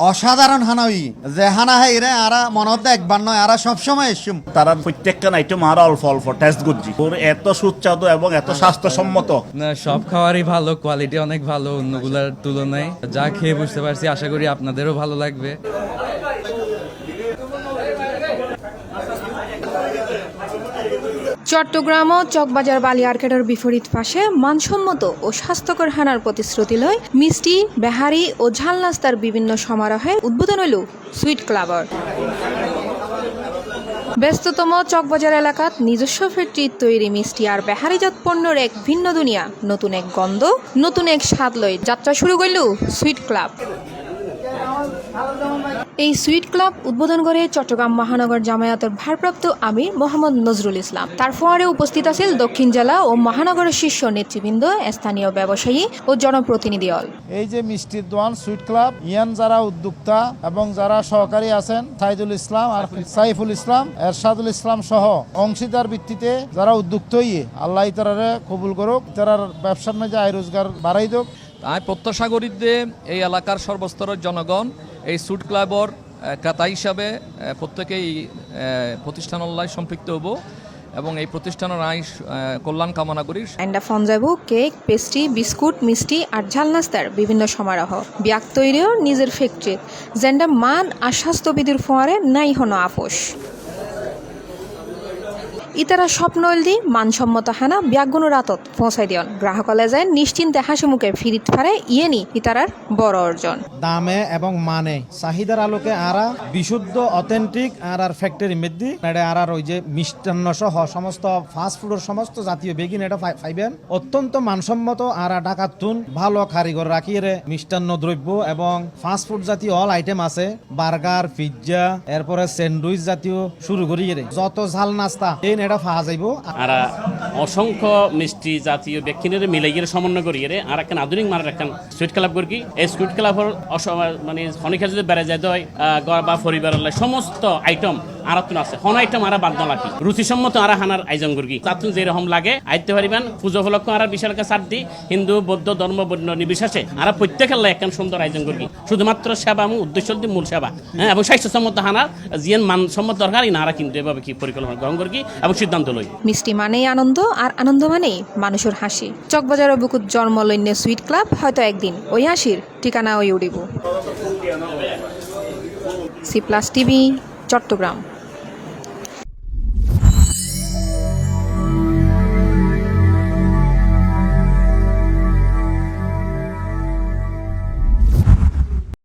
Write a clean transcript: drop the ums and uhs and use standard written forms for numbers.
অসাধারণ হানাই যে হানা হাইরে আরা মনত একবার নয় আরা সবসময় এসুম তারা প্রত্যেকটা আইটেম আরো অল্প অল্প টেস্ট করছি ওর এত সুস্বাদু এবং এত স্বাস্থ্যসম্মত। না, সব খাবারই ভালো, কোয়ালিটি অনেক ভালো অন্যগুলোর তুলনায়। যা খেয়ে বুঝতে পারছি, আশা করি আপনাদেরও ভালো লাগবে। চট্টগ্রাম ও চকবাজার বালিয়ারঘাটের বিপরীত পাশে মানসম্মত ও স্বাস্থ্যকর হানার প্রতিশ্রুতি লয় মিষ্টি, বেহারি ও ঝাল নাস্তার বিভিন্ন সমারোহে উদ্বোধন হইল সুইট ক্লাবর। ব্যস্ততম চকবাজার এলাকাত নিজস্ব ফ্যাক্টরিত তৈরি মিষ্টি আর বেহারিজাত পণ্যের এক ভিন্ন দুনিয়া, নতুন এক গন্ধ, নতুন এক স্বাদ লয় যাত্রা শুরু করল সুইট ক্লাব। এই সুইট ক্লাব উদ্বোধন করে চট্টগ্রাম মহানগর জামায়াতের ভারপ্রাপ্ত আমির মোহাম্মদ নজরুল ইসলাম। তার ফোয়ারে উপস্থিত আছেন দক্ষিণ জেলা ও মহানগরের শীর্ষ নেতৃবৃন্দ, স্থানীয় ব্যবসায়ী ও জনপ্রতিনিধি দল। এই যে মিষ্টির দোয়ান সুইট ক্লাব ইয়ান যারা উদ্যোক্তা এবং যারা সহকারী আছেন সাইদুল ইসলাম আর সাইফুল ইসলাম, এরশাদুল ইসলাম সহ অংশীদার ভিত্তিতে যারা উদ্যোক্তা হইয়ে আল্লাহ তারারে কবুল করুক, তারার ব্যবসার মাঝে আয় রোজগার বাড়াই হোক। আমি প্রত্যাশা করি যে এই এলাকার সর্বস্তরের জনগণ এই সুইট ক্লাবর ক্রেতা হিসাবে প্রত্যেকেই প্রতিষ্ঠানল্লায় সম্পৃক্ত হব এবং এই প্রতিষ্ঠানের আয় কল্যাণ কামনা করি। এন্ডা ফোন যাব কেক, পেস্ট্রি, বিস্কুট, মিষ্টি আর ঝাল নাস্তার বিভিন্ন সমারোহ ব্যাগ তৈরিও নিজের ফ্যাক্টরি যেন্ডা মান আর স্বাস্থ্যবিধির ফোয়ারে নাই হনো আপোষ। ইতারা স্বপ্ন দি মানসম্মত হানা ব্যাগুনো রাতত পৌঁছাই দিয়ন গ্রাহকলে যায় নিশ্চিন্তে হাসি মুখে ফিরিত ফারে ইয়েনি ইতারার বড় অর্জন। দামে এবং মানে চাহিদার আলোকে আরা বিশুদ্ধ অথেন্টিক আর ফ্যাক্টরি মেদি আর ওই যে মিষ্টান্ন সহ সমস্ত ফাস্ট ফুডের সমস্ত জাতীয় বেগিন এটা পাইবেন অত্যন্ত মানসম্মত। আর ঢাকাতুন ভালো কারিগর রাখিয়ে মিষ্টান্ন দ্রব্য এবং ফাস্ট ফুড জাতীয় অল আইটেম আছে, বার্গার, পিৎজা, এরপরে স্যান্ডউইচ জাতীয় শুরু করিয়ে যত ঝাল নাস্তা এটা পাওয়া যাইব। আর অসংখ্য মিষ্টি জাতীয় ব্যক্তিদের মিলে গিয়ে সমন্বয় করিয়ে আর একটা আধুনিক মানের একটা সুইট ক্লাব করি। এই সুইট ক্লাবর মানে অনেক যদি বেড়ে যায় দয় বা পরিবারের সমস্ত আইটেম আর আছে হন আইটেম আর বাদ নাকি রুচিসম্মত আর হানার আয়োজন করি। তাতে যেরকম লাগে আইতে পারিবেন পুজো উপলক্ষ আর বিশাল সার দিই হিন্দু বৌদ্ধ ধর্ম বর্ণ নির্বিশেষে আর প্রত্যেকের একখান সুন্দর আয়োজন করি। শুধুমাত্র সেবা এবং উদ্দেশ্য মূল সেবা এবং স্বাস্থ্যসম্মত হানার জিয়ান মানসম্মত দরকার ইনারা কিন্তু এভাবে কি পরিকল্পনা গ্রহণ করি এবং সিদ্ধান্ত লই। মিষ্টি মানেই আনন্দ আর আনন্দ মানেই মানুষের হাসি। চকবাজারের বুকুত জন্ম লইনে সুইট ক্লাব হয়তো একদিন ওই হাসির ঠিকানা ওই উড়িব। C plus TV, Chittagong.